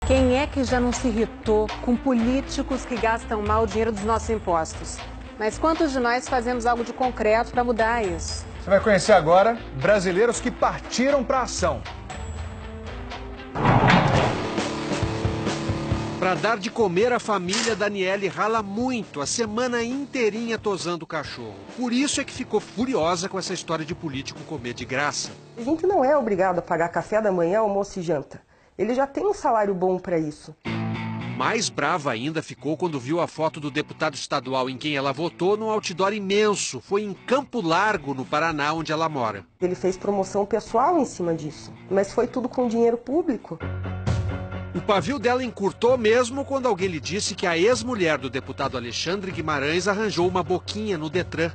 Quem é que já não se irritou com políticos que gastam mal o dinheiro dos nossos impostos? Mas quantos de nós fazemos algo de concreto para mudar isso? Você vai conhecer agora brasileiros que partiram para a ação. Para dar de comer à família, Daniele rala muito, a semana inteirinha tosando o cachorro. Por isso é que ficou furiosa com essa história de político comer de graça. A gente não é obrigado a pagar café da manhã, almoço e janta. Ele já tem um salário bom para isso. Mais brava ainda ficou quando viu a foto do deputado estadual em quem ela votou num outdoor imenso. Foi em Campo Largo, no Paraná, onde ela mora. Ele fez promoção pessoal em cima disso, mas foi tudo com dinheiro público. O pavio dela encurtou mesmo quando alguém lhe disse que a ex-mulher do deputado Alexandre Guimarães arranjou uma boquinha no Detran.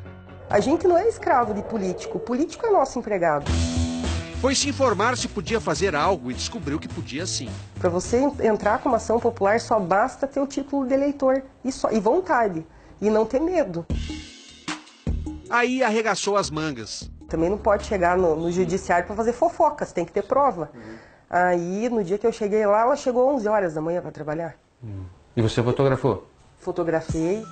A gente não é escravo de político, o político é nosso empregado. Foi se informar se podia fazer algo e descobriu que podia sim. Para você entrar com uma ação popular só basta ter o título de eleitor e vontade, e não ter medo. Aí arregaçou as mangas. Também não pode chegar no judiciário para fazer fofocas, tem que ter prova. Aí, no dia que eu cheguei lá, ela chegou 11 horas da manhã para trabalhar. E você fotografou? Fotografei.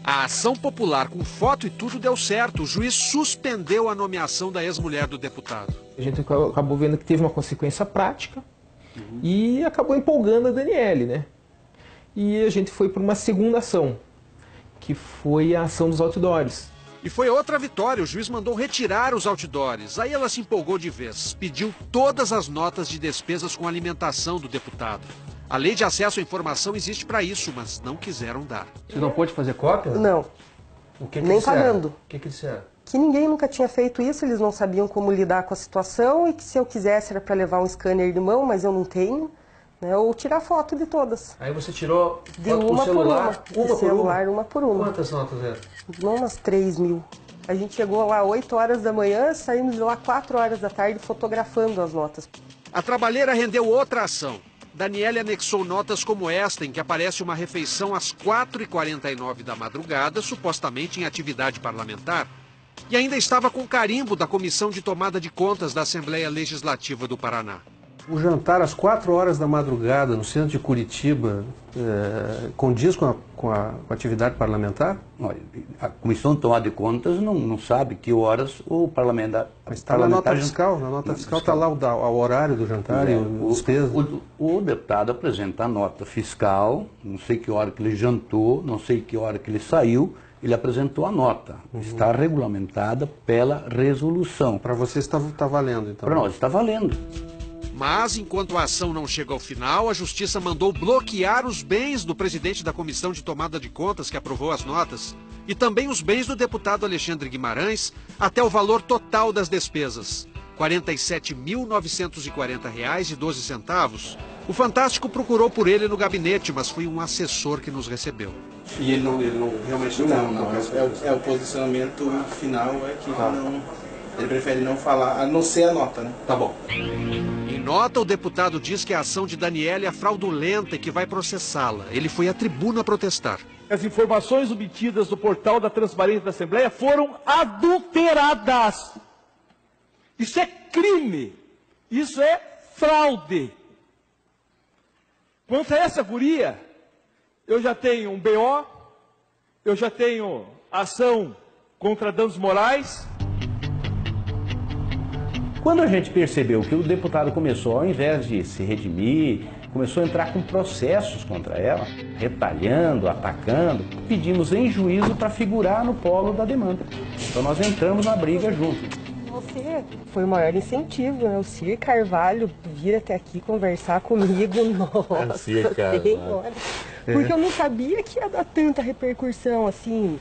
A ação popular com foto e tudo deu certo. O juiz suspendeu a nomeação da ex-mulher do deputado. A gente acabou vendo que teve uma consequência prática e acabou empolgando a Daniele, né? E a gente foi para uma segunda ação, que foi a ação dos outdoors. E foi outra vitória, o juiz mandou retirar os outdoors. Aí ela se empolgou de vez, pediu todas as notas de despesas com alimentação do deputado. A lei de acesso à informação existe para isso, mas não quiseram dar. Você não pôde fazer cópia? Não, O que nem disseram? pagando. O que disseram? Que ninguém nunca tinha feito isso, eles não sabiam como lidar com a situação e que se eu quisesse era para levar um scanner de mão, mas eu não tenho, né, ou tirar foto de todas. Aí você tirou De foto com uma o celular? por uma. De celular, uma por uma. Quantas notas eram? Umas 3 mil. A gente chegou lá 8 horas da manhã, saímos de lá 4 horas da tarde fotografando as notas. A trabalheira rendeu outra ação. Daniele anexou notas como esta, em que aparece uma refeição às 4h49 da madrugada, supostamente em atividade parlamentar. E ainda estava com carimbo da Comissão de Tomada de Contas da Assembleia Legislativa do Paraná. O jantar às 4 horas da madrugada no centro de Curitiba condiz com a atividade parlamentar? Olha, a Comissão de Tomada de Contas não sabe que horas o parlamentar... Mas está na nota fiscal, na nota fiscal está lá o horário do jantar e o despesa. O deputado apresenta a nota fiscal, não sei que hora que ele jantou, não sei que hora que ele saiu, ele apresentou a nota. Está regulamentada pela resolução. Para você está valendo, então? Para nós está valendo. Mas, enquanto a ação não chega ao final, a Justiça mandou bloquear os bens do presidente da Comissão de Tomada de Contas, que aprovou as notas, e também os bens do deputado Alexandre Guimarães, até o valor total das despesas, R$ 47.940,12. O Fantástico procurou por ele no gabinete, mas foi um assessor que nos recebeu. E ele não realmente não. O posicionamento final é que ele prefere não falar, a não ser a nota, né? Tá bom. Em nota, o deputado diz que a ação de Daniele é fraudulenta e que vai processá-la. Ele foi à tribuna protestar. As informações obtidas do portal da Transparência da Assembleia foram adulteradas. Isso é crime. Isso é fraude. Quanto a essa guria, eu já tenho um BO, eu já tenho ação contra danos morais. Quando a gente percebeu que o deputado começou, ao invés de se redimir, começou a entrar com processos contra ela, retalhando, atacando, pedimos em juízo para figurar no polo da demanda. Então nós entramos na briga junto. Você foi o maior incentivo, né? O Cir Carvalho vir até aqui conversar comigo, nossa, Cir Carvalho. Porque eu não sabia que ia dar tanta repercussão assim.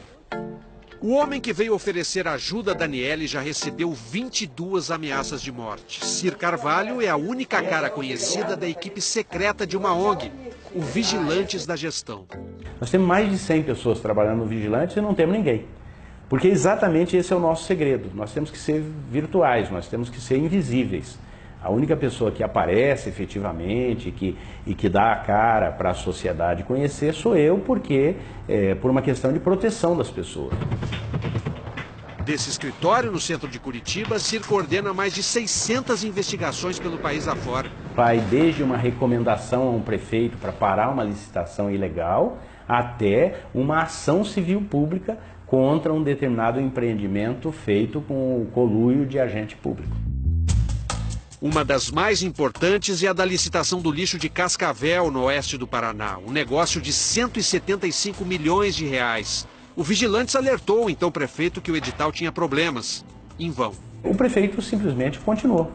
O homem que veio oferecer ajuda a Daniele já recebeu 22 ameaças de morte. Cir Carvalho é a única cara conhecida da equipe secreta de uma ONG, o Vigilantes da Gestão. Nós temos mais de 100 pessoas trabalhando no Vigilantes e não temos ninguém. Porque exatamente esse é o nosso segredo. Nós temos que ser virtuais, nós temos que ser invisíveis. A única pessoa que aparece efetivamente e que dá a cara para a sociedade conhecer sou eu, porque por uma questão de proteção das pessoas. Desse escritório no centro de Curitiba, Cir coordena mais de 600 investigações pelo país afora. vai desde uma recomendação a um prefeito para parar uma licitação ilegal, até uma ação civil pública contra um determinado empreendimento feito com o conluio de agente público. Uma das mais importantes é a da licitação do lixo de Cascavel, no oeste do Paraná. Um negócio de 175 milhões de reais. O Vigilantes alertou então o prefeito que o edital tinha problemas. Em vão. O prefeito simplesmente continuou.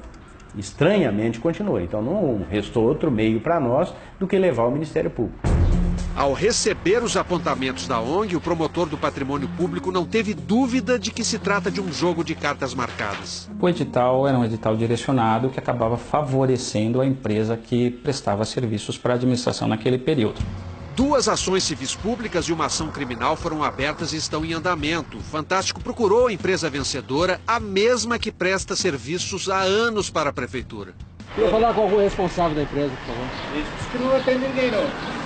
Estranhamente continuou. Então não restou outro meio para nós do que levar ao Ministério Público. Ao receber os apontamentos da ONG, o promotor do patrimônio público não teve dúvida de que se trata de um jogo de cartas marcadas. O edital era um edital direcionado que acabava favorecendo a empresa que prestava serviços para a administração naquele período. 2 ações civis públicas e uma ação criminal foram abertas e estão em andamento. O Fantástico procurou a empresa vencedora, a mesma que presta serviços há anos para a prefeitura. Queria falar com algum responsável da empresa, por favor. Diz que não atende ninguém, não.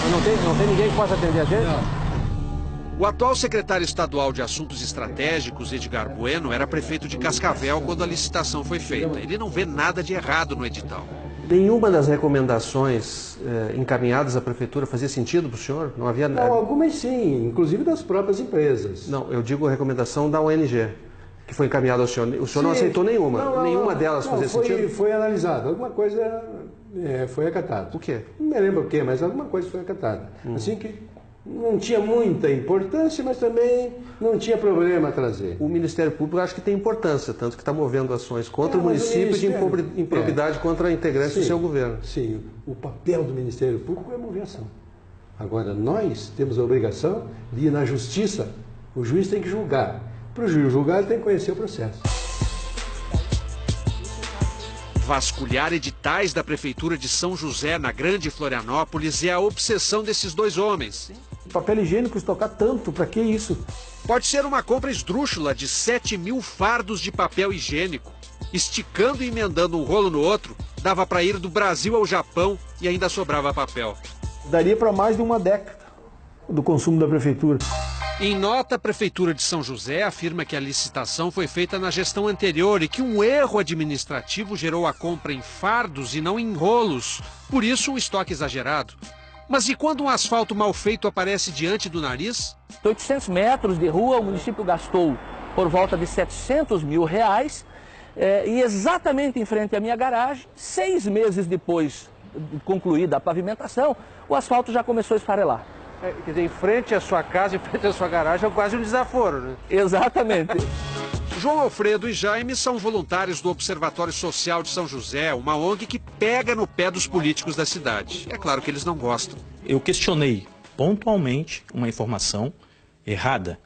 Não tem ninguém que possa atender a gente? Não. O atual secretário estadual de Assuntos Estratégicos, Edgar Bueno, era prefeito de Cascavel quando a licitação foi feita. Ele não vê nada de errado no edital. Nenhuma das recomendações encaminhadas à prefeitura fazia sentido para o senhor? Não havia nada? Não, algumas sim, inclusive das próprias empresas. Não, eu digo a recomendação da ONG, que foi encaminhada ao senhor. O senhor não aceitou nenhuma? Nenhuma delas fazia sentido? Foi analisado. Alguma coisa foi acatada. O quê? Não me lembro o quê, mas alguma coisa foi acatada. Assim que não tinha muita importância, mas também não tinha problema a trazer. O Ministério Público acho que tem importância, tanto que está movendo ações contra o município de improbidade contra integrantes do seu governo. Sim, o papel do Ministério Público é mover ação. Agora, nós temos a obrigação de ir na justiça. O juiz tem que julgar. Para o juiz julgar, ele tem que conhecer o processo. Vasculhar editais da Prefeitura de São José, na Grande Florianópolis, é a obsessão desses 2 homens. Papel higiênico estocar tanto, para que isso? Pode ser uma compra esdrúxula de 7.000 fardos de papel higiênico. Esticando e emendando um rolo no outro, dava para ir do Brasil ao Japão e ainda sobrava papel. Daria para mais de uma década do consumo da Prefeitura. Em nota, a Prefeitura de São José afirma que a licitação foi feita na gestão anterior e que um erro administrativo gerou a compra em fardos e não em rolos. Por isso, um estoque exagerado. Mas e quando um asfalto mal feito aparece diante do nariz? 800 metros de rua, o município gastou por volta de 700 mil reais e exatamente em frente à minha garagem, 6 meses depois de concluída a pavimentação, o asfalto já começou a esfarelar. Quer dizer, em frente à sua casa, em frente à sua garagem, é quase um desaforo, né? Exatamente. João Alfredo e Jaime são voluntários do Observatório Social de São José, uma ONG que pega no pé dos políticos da cidade. É claro que eles não gostam. Eu questionei pontualmente uma informação errada.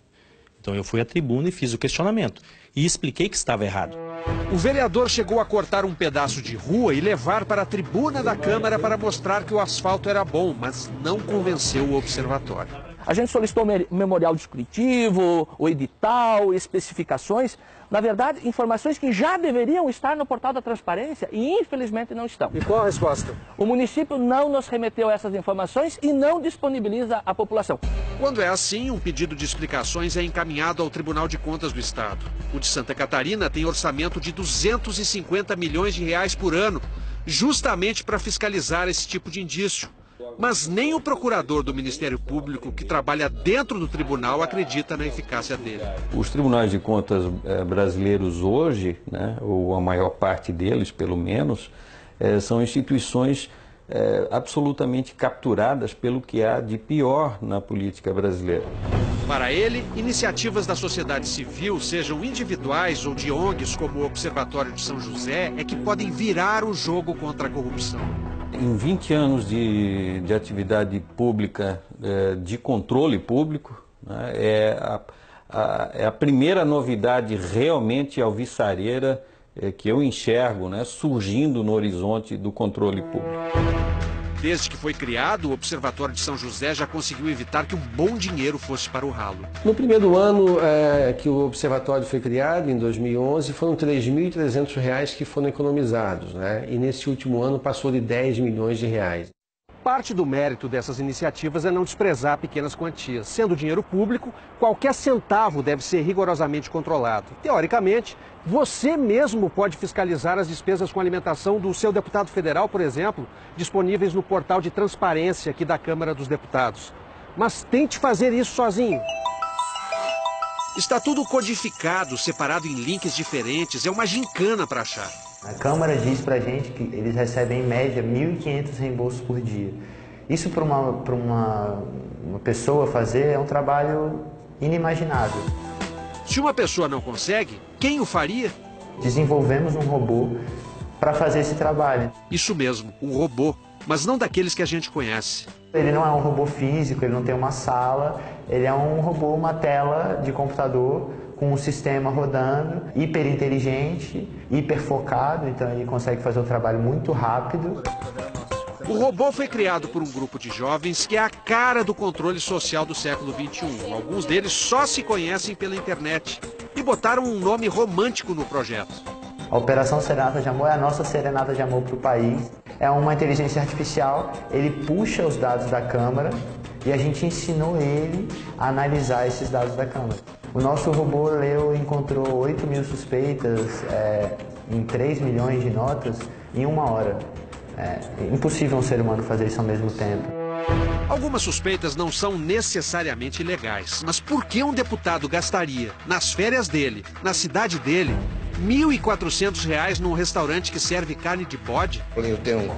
Então eu fui à tribuna e fiz o questionamento. E expliquei que estava errado. O vereador chegou a cortar um pedaço de rua e levar para a tribuna da Câmara para mostrar que o asfalto era bom, mas não convenceu o observatório. A gente solicitou o memorial descritivo, o edital, especificações. Na verdade, informações que já deveriam estar no portal da transparência e infelizmente não estão. E qual a resposta? O município não nos remeteu essas informações e não disponibiliza à população. Quando é assim, um pedido de explicações é encaminhado ao Tribunal de Contas do Estado. O de Santa Catarina tem orçamento de 250 milhões de reais por ano, justamente para fiscalizar esse tipo de indício. Mas nem o procurador do Ministério Público, que trabalha dentro do tribunal, acredita na eficácia dele. Os tribunais de contas brasileiros hoje, né, ou a maior parte deles, pelo menos, são instituições absolutamente capturadas pelo que há de pior na política brasileira. Para ele, iniciativas da sociedade civil, sejam individuais ou de ONGs como o Observatório de São José, é que podem virar o jogo contra a corrupção. Em 20 anos de atividade pública, de controle público, né, é a primeira novidade realmente alvissareira que eu enxergo, né, surgindo no horizonte do controle público. Desde que foi criado, o Observatório de São José já conseguiu evitar que um bom dinheiro fosse para o ralo. No primeiro ano que o Observatório foi criado, em 2011, foram R$ 3.300 que foram economizados, né? E nesse último ano passou de 10 milhões de reais. Parte do mérito dessas iniciativas é não desprezar pequenas quantias. Sendo dinheiro público, qualquer centavo deve ser rigorosamente controlado. Teoricamente, você mesmo pode fiscalizar as despesas com alimentação do seu deputado federal, por exemplo, disponíveis no portal de transparência aqui da Câmara dos Deputados. Mas tente fazer isso sozinho. Está tudo codificado, separado em links diferentes, é uma gincana para achar. A Câmara diz pra gente que eles recebem em média 1.500 reembolsos por dia. Isso para uma pessoa fazer é um trabalho inimaginável. Se uma pessoa não consegue, quem o faria? Desenvolvemos um robô para fazer esse trabalho. Isso mesmo, um robô, mas não daqueles que a gente conhece. Ele não é um robô físico, ele não tem uma sala, ele é um robô, uma tela de computador com um sistema rodando, hiper inteligente, hiper focado, então ele consegue fazer o trabalho muito rápido. O robô foi criado por um grupo de jovens que é a cara do controle social do século XXI. Alguns deles só se conhecem pela internet e botaram um nome romântico no projeto. A Operação Serenata de Amor é a nossa serenata de amor para o país. É uma inteligência artificial, ele puxa os dados da Câmara e a gente ensinou ele a analisar esses dados da Câmara. O nosso robô leu e encontrou 8.000 suspeitas em 3 milhões de notas em 1 hora. É impossível um ser humano fazer isso ao mesmo tempo. Algumas suspeitas não são necessariamente ilegais, mas por que um deputado gastaria, nas férias dele, na cidade dele, R$ 1.400 num restaurante que serve carne de bode? Eu tenho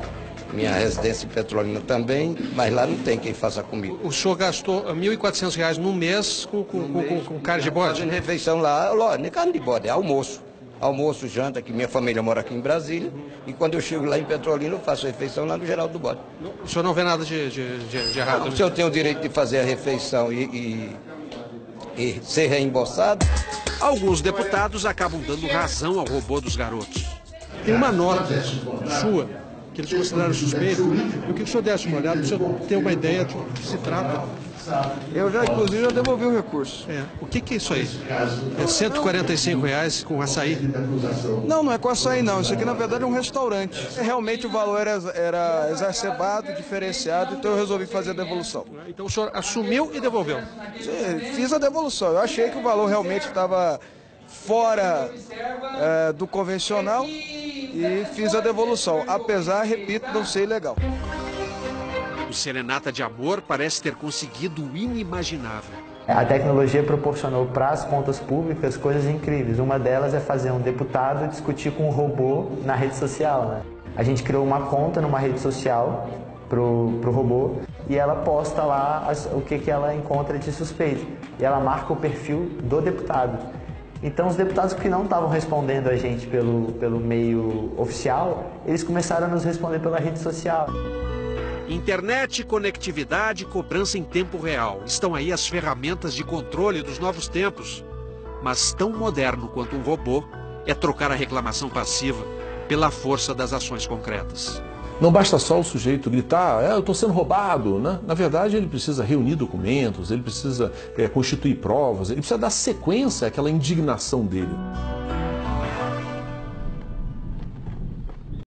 minha residência em Petrolina também, mas lá não tem quem faça comida. O senhor gastou R$ 1.400 num mês com carne de bode? Fazendo refeição lá, não é carne de bode, é almoço. Almoço, janta, que minha família mora aqui em Brasília, e quando eu chego lá em Petrolina, eu faço a refeição lá no Geraldo do Bode. O senhor não vê nada de errado? O senhor tem o direito de fazer a refeição e ser reembolsado? Alguns deputados acabam dando razão ao robô dos garotos. Tem uma nota sua que eles consideraram suspeita. Eu queria que o senhor desse uma olhada para o senhor ter uma ideia do que se trata. Eu já, inclusive, já devolvi o recurso. O que é isso aí? É R$ 145 com açaí? Não, não é com açaí não. Isso aqui, na verdade, é um restaurante. Realmente o valor era exacerbado, diferenciado, então eu resolvi fazer a devolução. Então o senhor assumiu e devolveu? Sim, fiz a devolução. Eu achei que o valor realmente estava fora do convencional e fiz a devolução. Apesar, repito, não ser ilegal. O Serenata de Amor parece ter conseguido o inimaginável. A tecnologia proporcionou para as contas públicas coisas incríveis. Uma delas é fazer um deputado discutir com um robô na rede social, né? A gente criou uma conta numa rede social pro robô e ela posta lá o que ela encontra de suspeito. E ela marca o perfil do deputado. Então os deputados que não estavam respondendo a gente pelo meio oficial, eles começaram a nos responder pela rede social. Internet, conectividade, cobrança em tempo real. Estão aí as ferramentas de controle dos novos tempos. Mas tão moderno quanto um robô é trocar a reclamação passiva pela força das ações concretas. Não basta só o sujeito gritar, eu estou sendo roubado, né? Na verdade, ele precisa reunir documentos, ele precisa constituir provas, ele precisa dar sequência àquela indignação dele.